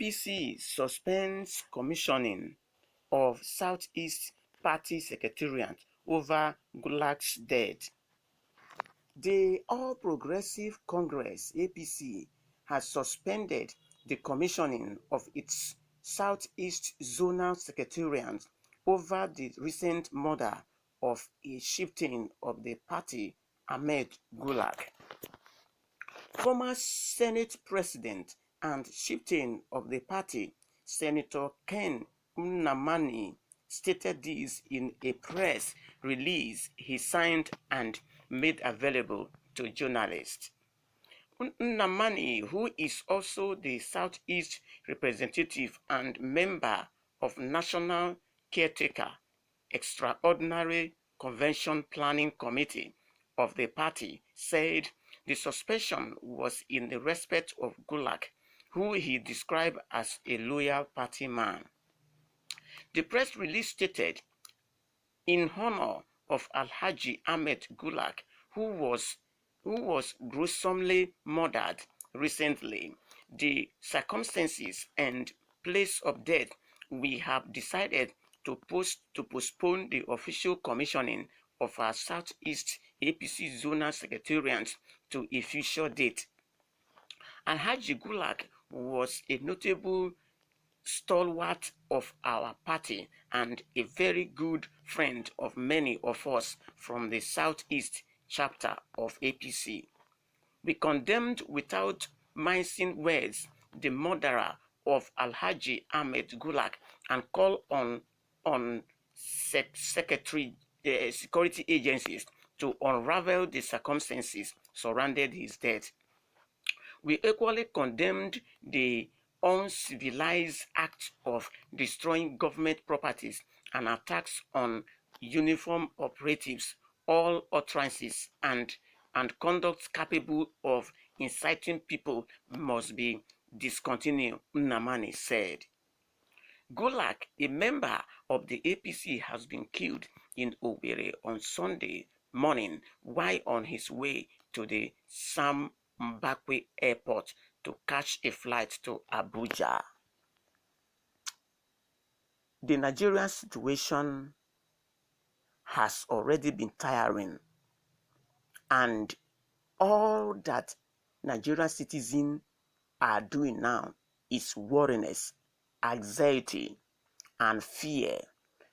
APC suspends commissioning of Southeast Party Secretariat over Gulag's death. The All Progressive Congress (APC) has suspended the commissioning of its Southeast Zonal Secretariat over the recent murder of a chieftain of the party, Ahmed Gulag. Former Senate President and chieftain of the party, Senator Ken Nnamani, stated this in a press release he signed and made available to journalists. Nnamani, who is also the Southeast representative and member of National Caretaker Extraordinary Convention Planning Committee of the party, said the suspension was in the respect of Gulag, who he described as a loyal party man. The press release stated, in honor of Alhaji Ahmed Gulag, who was gruesomely murdered recently, the circumstances and place of death, we have decided to postpone the official commissioning of our Southeast APC Zonal Secretariat to a future date. Alhaji Gulag was a notable stalwart of our party and a very good friend of many of us from the Southeast chapter of APC. We condemned without mincing words the murderer of Alhaji Ahmed Gulag and call on security agencies to unravel the circumstances surrounding his death. We equally condemned the uncivilized act of destroying government properties and attacks on uniformed operatives. All utterances and conduct capable of inciting people must be discontinued, Nnamani said. Gulag, a member of the APC, has been killed in Owerri on Sunday morning while on his way to the Sam Mbakwe Airport to catch a flight to Abuja. The Nigerian situation has already been tiring, and all that Nigerian citizens are doing now is worriness, anxiety, and fear,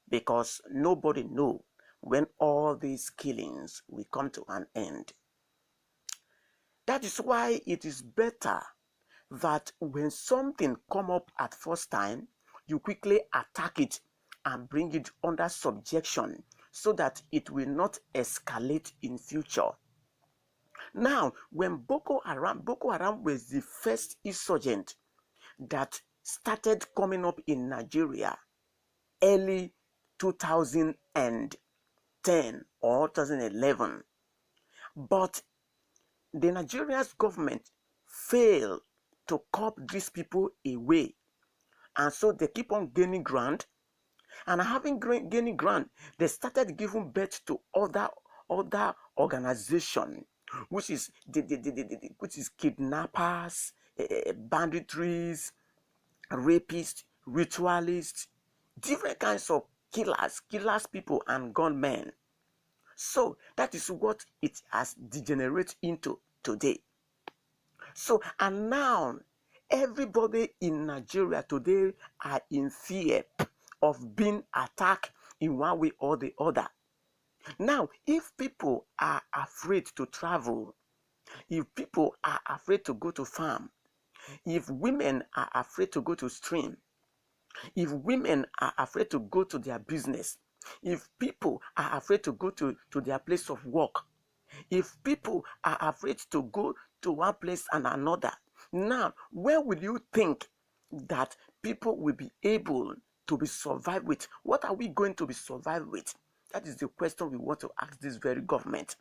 because nobody knows when all these killings will come to an end. That is why it is better that when something come up at first time, you quickly attack it and bring it under subjection so that it will not escalate in future. Now, when Boko Haram was the first insurgent that started coming up in Nigeria early 2010 or 2011, but the Nigerian government failed to curb these people away, and so they keep on gaining ground, and gaining ground, they started giving birth to other organization, which is kidnappers, banditries, rapists, ritualists, different kinds of killers people and gunmen. So that is what it has degenerated into today. So, and now everybody in Nigeria today are in fear of being attacked in one way or the other. Now, if people are afraid to travel, if people are afraid to go to farm, if women are afraid to go to stream, if women are afraid to go to their business, if people are afraid to go to their place of work, if people are afraid to go to one place and another, now where will you think that people will be able to be survived with? What are we going to be survived with? That is the question we want to ask this very government.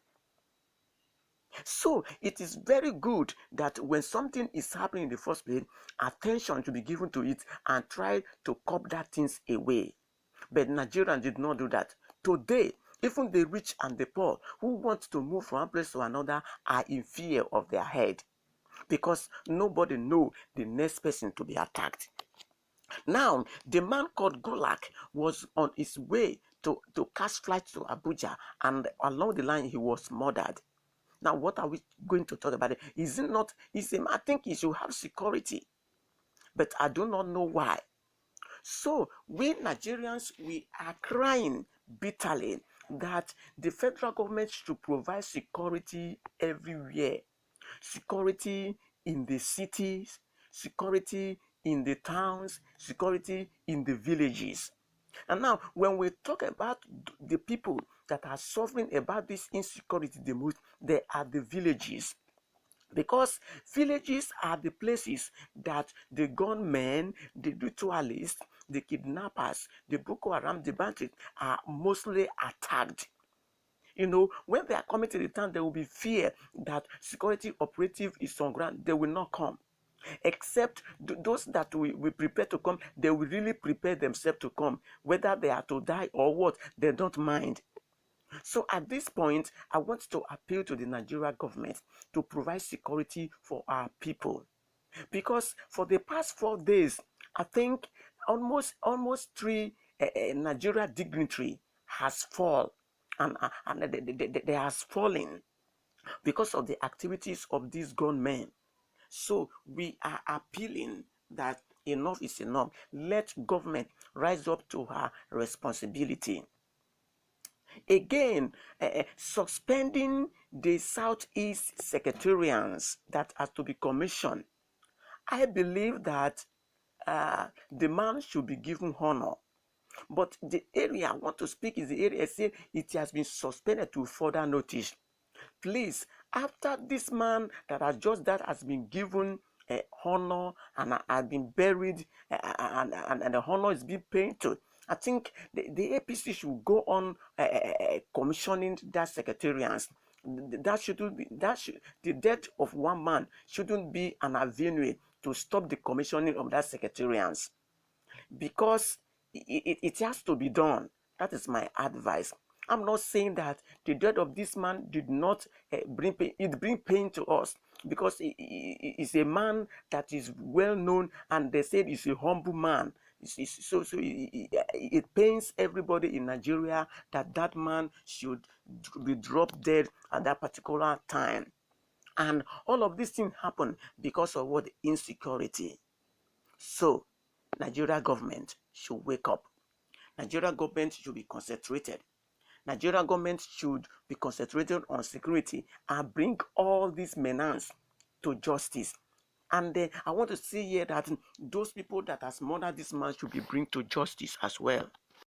So it is very good that when something is happening in the first place, attention should be given to it and try to curb that things away. But Nigerians did not do that. Today, even the rich and the poor who want to move from one place to another are in fear of their head. because nobody know the next person to be attacked. Now, the man called Gulak was on his way to catch flight to Abuja, and along the line he was murdered. Now, what are we going to talk about? Is it not? I think he should have security, but I do not know why. So we Nigerians, we are crying bitterly that the federal government should provide security everywhere. Security in the cities, security in the towns, security in the villages. And now, when we talk about the people that are suffering about this insecurity the most, they are the villages. Because villages are the places that the gunmen, the ritualists, the kidnappers, the Boko Haram, the bandits are mostly attacked. When they are coming to the town, there will be fear that security operative is on ground. They will not come. Except those that will prepare to come, they will really prepare themselves to come. Whether they are to die or what, they don't mind. So at this point, I want to appeal to the Nigeria government to provide security for our people. Because for the past 4 days, I think almost three Nigeria dignitary has fallen, and they has fallen because of the activities of these gunmen. So we are appealing that enough is enough. Let government rise up to her responsibility. Again, suspending the Southeast Secretarians that are to be commissioned. I believe that the man should be given honor. But the area I want to speak is the area I say it has been suspended to further notice. Please, after this man that has just that has been given honor and has been buried, and the honor is being paid to, I think the APC should go on commissioning that secretarians. That shouldn't be the death of one man shouldn't be an avenue to stop the commissioning of that secretarians, because it has to be done. That is my advice. I'm not saying that the death of this man did not bring pain. It bring pain to us because he is a man that is well known, and they said he's a humble man. So it pains everybody in Nigeria that that man should be dropped dead at that particular time. And all of these things happen because of what? Insecurity. So Nigeria government should wake up. Nigeria government should be concentrated. Nigeria government should be concentrated on security and bring all these menace to justice. And I want to see here that those people that has murdered this man should be brought to justice as well.